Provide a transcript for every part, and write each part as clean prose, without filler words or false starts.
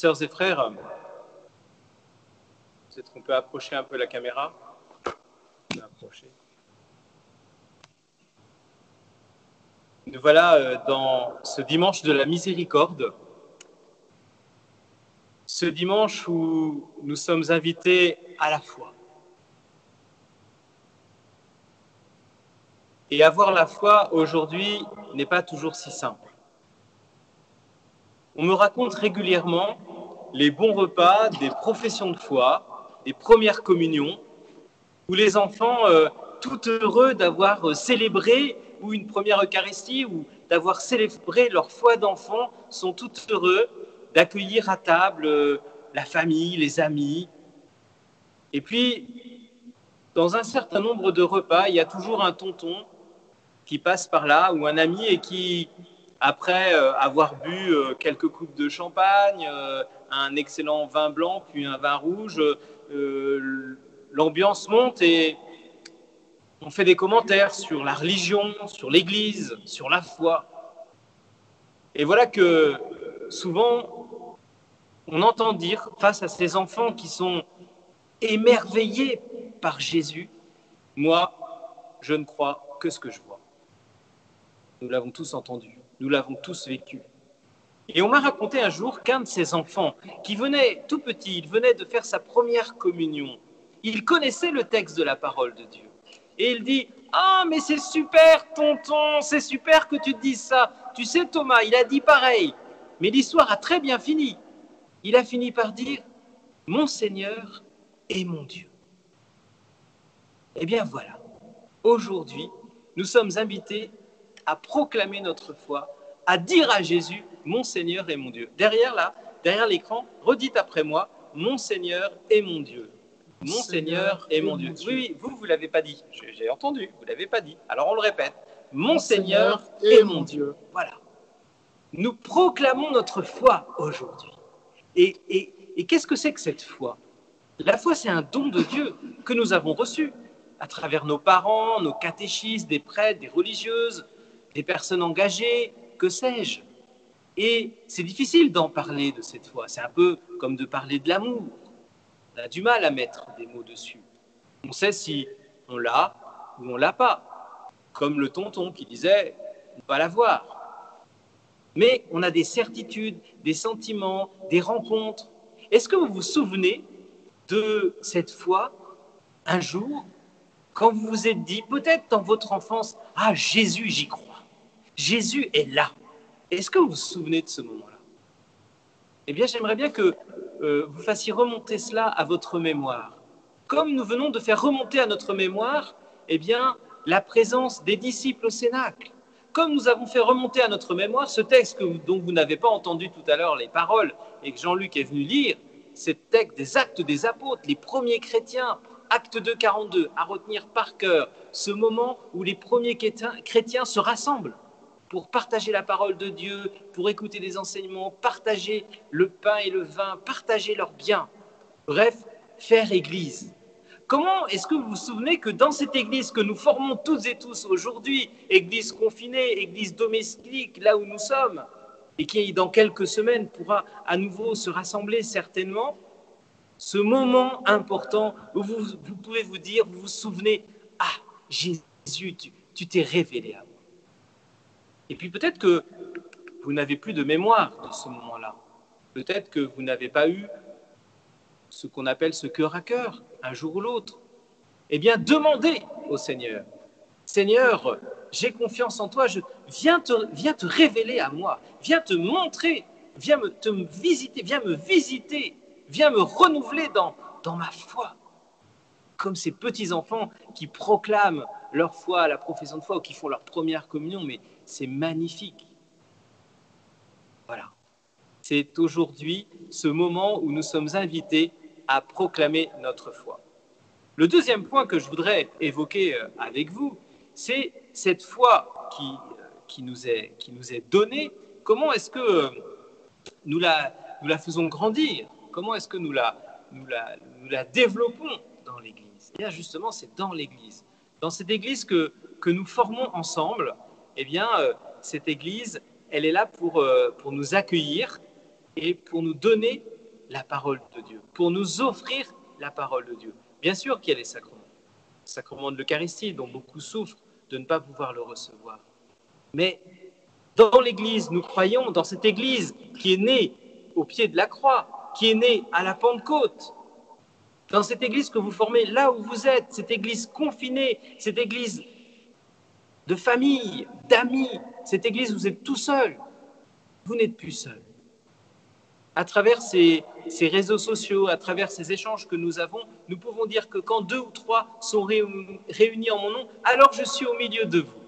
Sœurs et frères, peut-être qu'on peut approcher un peu la caméra. Nous voilà dans ce dimanche de la miséricorde, ce dimanche où nous sommes invités à la foi. Et avoir la foi aujourd'hui n'est pas toujours si simple. On me raconte régulièrement les bons repas des professions de foi, des premières communions, où les enfants, tout heureux d'avoir célébré ou une première Eucharistie ou d'avoir célébré leur foi d'enfant, sont tout heureux d'accueillir à table la famille, les amis. Et puis, dans un certain nombre de repas, il y a toujours un tonton qui passe par là ou un ami et qui, après avoir bu quelques coupes de champagne, un excellent vin blanc puis un vin rouge, l'ambiance monte et on fait des commentaires sur la religion, sur l'Église, sur la foi. Et voilà que souvent, on entend dire face à ces enfants qui sont émerveillés par Jésus, moi, je ne crois que ce que je vois. Nous l'avons tous entendu, nous l'avons tous vécu. Et on m'a raconté un jour qu'un de ces enfants, qui venait tout petit, il venait de faire sa première communion, il connaissait le texte de la parole de Dieu. Et il dit « Ah, mais c'est super, tonton, c'est super que tu te dises ça. Tu sais, Thomas, il a dit pareil. » Mais l'histoire a très bien fini. Il a fini par dire « Mon Seigneur est mon Dieu. » Eh bien voilà, aujourd'hui, nous sommes invités à proclamer notre foi, à dire à Jésus « Mon Seigneur est mon Dieu ». Derrière l'écran, redites après moi « Mon Seigneur est mon Dieu ». Mon Seigneur est mon Dieu. Oui, vous ne l'avez pas dit. J'ai entendu, vous ne l'avez pas dit. Alors on le répète. Mon Seigneur est mon Dieu. Voilà. Nous proclamons notre foi aujourd'hui. Et qu'est-ce que c'est que cette foi? La foi, c'est un don de Dieu que nous avons reçu à travers nos parents, nos catéchistes, des prêtres, des religieuses, des personnes engagées, que sais-je. Et c'est difficile d'en parler de cette foi. C'est un peu comme de parler de l'amour. On a du mal à mettre des mots dessus. On sait si on l'a ou on l'a pas. Comme le tonton qui disait ne pas l'avoir. Mais on a des certitudes, des sentiments, des rencontres. Est-ce que vous vous souvenez de cette foi un jour quand vous vous êtes dit, peut-être dans votre enfance, « Ah, Jésus, j'y crois. Jésus est là. » Est-ce que vous vous souvenez de ce moment-là? Eh bien, j'aimerais bien que vous fassiez remonter cela à votre mémoire. Comme nous venons de faire remonter à notre mémoire, eh bien, la présence des disciples au Cénacle. Comme nous avons fait remonter à notre mémoire ce texte dont vous n'avez pas entendu tout à l'heure les paroles et que Jean-Luc est venu lire, ce texte des Actes des Apôtres, les premiers chrétiens, Acte 2, 42, à retenir par cœur, ce moment où les premiers chrétiens se rassemblent pour partager la parole de Dieu, pour écouter des enseignements, partager le pain et le vin, partager leurs biens. Bref, faire église. Comment est-ce que vous vous souvenez que dans cette église que nous formons toutes et tous aujourd'hui, église confinée, église domestique, là où nous sommes, et qui dans quelques semaines pourra à nouveau se rassembler certainement, ce moment important où vous pouvez vous dire, vous vous souvenez, « Ah, Jésus, tu t'es révélé à moi. » Et puis peut-être que vous n'avez plus de mémoire de ce moment-là. Peut-être que vous n'avez pas eu ce qu'on appelle ce cœur à cœur, un jour ou l'autre. Eh bien, demandez au Seigneur. Seigneur, j'ai confiance en toi, viens te révéler à moi, viens te montrer, viens me visiter, viens me renouveler dans ma foi. Comme ces petits-enfants qui proclament leur foi, la profession de foi, ou qui font leur première communion, mais c'est magnifique. Voilà. C'est aujourd'hui ce moment où nous sommes invités à proclamer notre foi. Le deuxième point que je voudrais évoquer avec vous, c'est cette foi qui nous est donnée. Comment est-ce que nous la faisons grandir? Comment est-ce que nous la développons dans l'Église? Eh bien, justement, c'est dans l'Église. Dans cette Église que nous formons ensemble, eh bien, cette Église, elle est là pour nous accueillir et pour nous donner la parole de Dieu, pour nous offrir la parole de Dieu. Bien sûr qu'il y a les sacrements. Le sacrement de l'Eucharistie, dont beaucoup souffrent de ne pas pouvoir le recevoir. Mais dans l'Église, nous croyons, dans cette Église qui est née au pied de la croix, qui est née à la Pentecôte, dans cette Église que vous formez là où vous êtes, cette Église confinée, cette Église de famille, d'amis, cette Église où vous êtes tout seul, vous n'êtes plus seul. À travers ces réseaux sociaux, à travers ces échanges que nous avons, nous pouvons dire que quand 2 ou 3 sont réunis en mon nom, alors je suis au milieu de vous.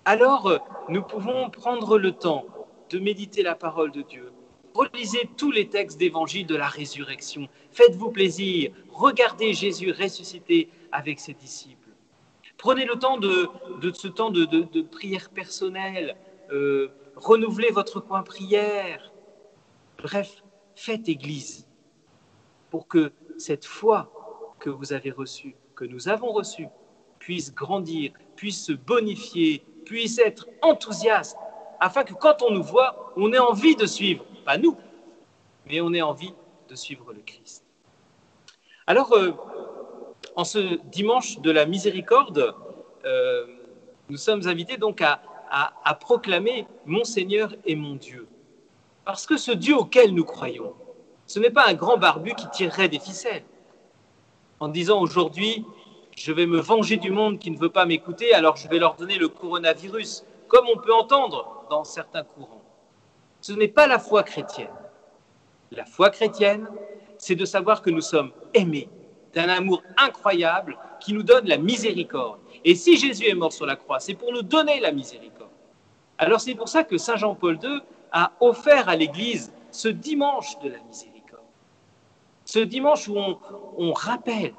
Alors, nous pouvons prendre le temps de méditer la parole de Dieu. Relisez tous les textes d'évangile de la résurrection. Faites-vous plaisir. Regardez Jésus ressuscité avec ses disciples. Prenez le temps de ce temps de prière personnelle. Renouvelez votre coin prière. Bref, faites Église pour que cette foi que vous avez reçue, que nous avons reçue, puisse grandir, puisse se bonifier, puisse être enthousiaste, afin que quand on nous voit, on ait envie de suivre, pas nous, mais on ait envie de suivre le Christ. Alors, en ce dimanche de la miséricorde, nous sommes invités donc à proclamer « Mon Seigneur et mon Dieu ». Parce que ce Dieu auquel nous croyons, ce n'est pas un grand barbu qui tirerait des ficelles en disant aujourd'hui, je vais me venger du monde qui ne veut pas m'écouter, alors je vais leur donner le coronavirus, comme on peut entendre dans certains courants. Ce n'est pas la foi chrétienne. La foi chrétienne, c'est de savoir que nous sommes aimés d'un amour incroyable qui nous donne la miséricorde. Et si Jésus est mort sur la croix, c'est pour nous donner la miséricorde. Alors c'est pour ça que Saint Jean-Paul II a offert à l'Église ce dimanche de la miséricorde. Ce dimanche où on rappelle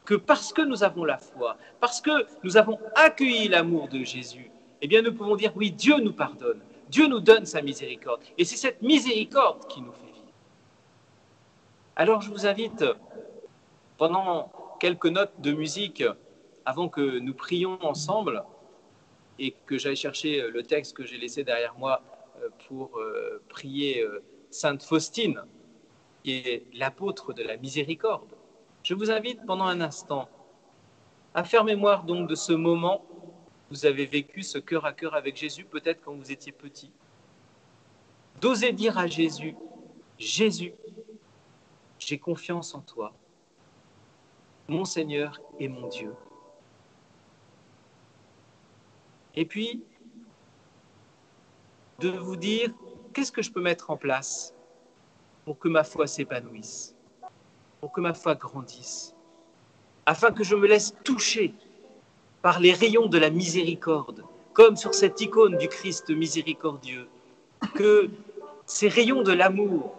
que parce que nous avons la foi, parce que nous avons accueilli l'amour de Jésus, eh bien nous pouvons dire oui, Dieu nous pardonne, Dieu nous donne sa miséricorde. Et c'est cette miséricorde qui nous fait vivre. Alors je vous invite, pendant quelques notes de musique, avant que nous prions ensemble, et que j'aille chercher le texte que j'ai laissé derrière moi pour prier Sainte Faustine, qui est l'apôtre de la miséricorde. Je vous invite pendant un instant à faire mémoire donc de ce moment où vous avez vécu ce cœur à cœur avec Jésus, peut-être quand vous étiez petit. D'oser dire à Jésus, Jésus, j'ai confiance en toi, mon Seigneur et mon Dieu. Et puis, de vous dire, qu'est-ce que je peux mettre en place pour que ma foi s'épanouisse, pour que ma foi grandisse, afin que je me laisse toucher par les rayons de la miséricorde, comme sur cette icône du Christ miséricordieux, que ces rayons de l'amour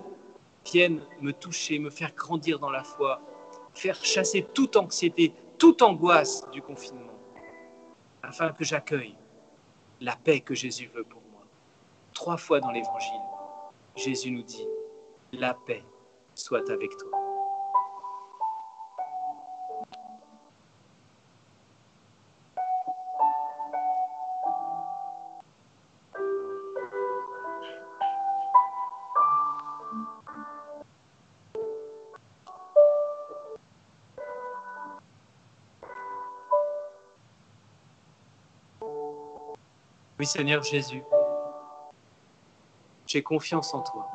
viennent me toucher, me faire grandir dans la foi, faire chasser toute anxiété, toute angoisse du confinement, afin que j'accueille la paix que Jésus veut pour moi. 3 fois dans l'Évangile, Jésus nous dit « La paix soit avec toi ». Oui, Seigneur Jésus, j'ai confiance en toi.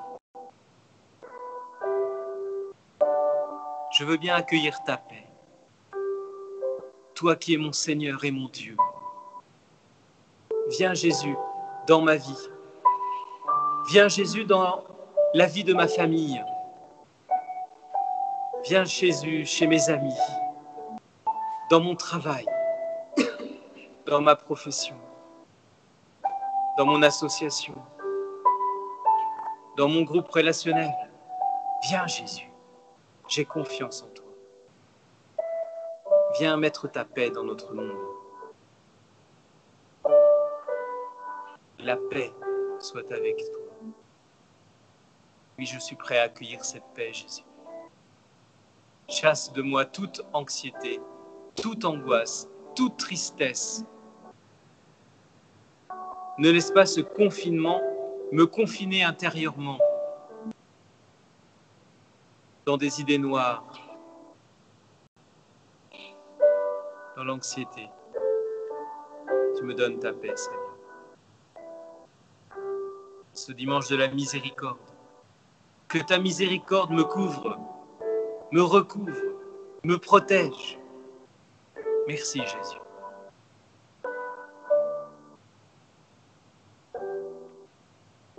Je veux bien accueillir ta paix. Toi qui es mon Seigneur et mon Dieu. Viens Jésus dans ma vie. Viens Jésus dans la vie de ma famille. Viens Jésus chez mes amis, dans mon travail, dans ma profession, dans mon association, dans mon groupe relationnel. Viens Jésus, j'ai confiance en toi. Viens mettre ta paix dans notre monde. La paix soit avec toi. Oui, je suis prêt à accueillir cette paix, Jésus. Chasse de moi toute anxiété, toute angoisse, toute tristesse. Ne laisse pas ce confinement me confiner intérieurement, dans des idées noires, dans l'anxiété. Tu me donnes ta paix, Seigneur. Ce dimanche de la miséricorde, que ta miséricorde me couvre, me recouvre, me protège. Merci, Jésus.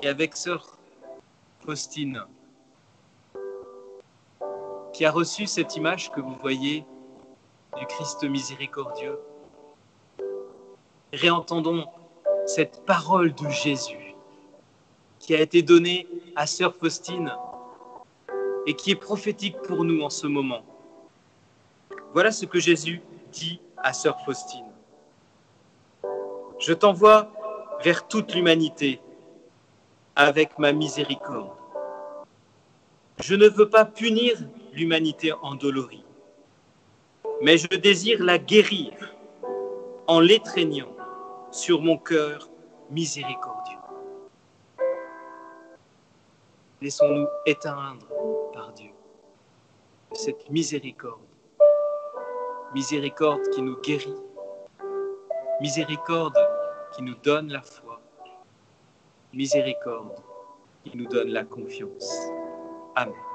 Et avec sœur Faustine, qui a reçu cette image que vous voyez du Christ miséricordieux, réentendons cette parole de Jésus qui a été donnée à sœur Faustine et qui est prophétique pour nous en ce moment. Voilà ce que Jésus dit à sœur Faustine. Je t'envoie vers toute l'humanité avec ma miséricorde. Je ne veux pas punir l'humanité endolorie, mais je désire la guérir en l'étreignant sur mon cœur miséricordieux. Laissons-nous éteindre par Dieu de cette miséricorde, miséricorde qui nous guérit, miséricorde qui nous donne la foi, miséricorde qui nous donne la confiance. Amen.